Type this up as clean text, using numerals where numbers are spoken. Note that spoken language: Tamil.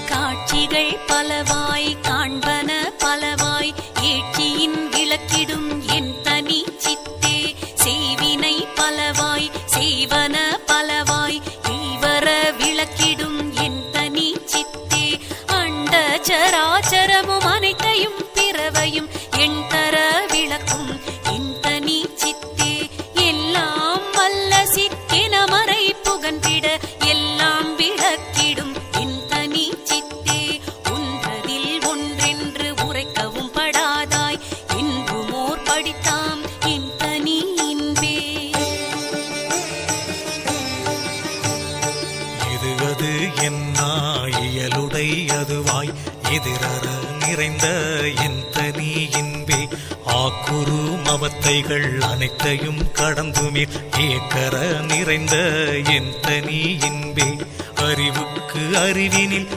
காட்சிகள் பலவாய் காண்பன பலவாய் ஏற்றியின் விளக்கிடும் என் தனி சித்தே செய்வினை பலவாய் செய்வன பலவாய் ஈவர விளக்கிடும் என் தனி சித்தே அண்ட சராச்சரமும் அனைத்தையும் பிறவையும் என் தர விளக்கும் என் தனி சித்தே எல்லாம் வல்ல சித்தென மறை புகன்றிட எல்லாம் விளக்கிடும் என் தனி சித்தே ஒன்றதில் ஒன்றென்று உரைக்கவும் படாதாய் என்றுமோர் படித்தாம் என் தனி இன்பே. இது அது என்னா இயலுடை அதுவாய் எதிரற நிறைந்த என் தனி இன்பே ஆக்குரு மவத்தைகள் அனைத்தையும் கடந்துமீர் ஏக்கர நிறைந்த என் தனி இன்பே அறிவுக்கு அறிவினில்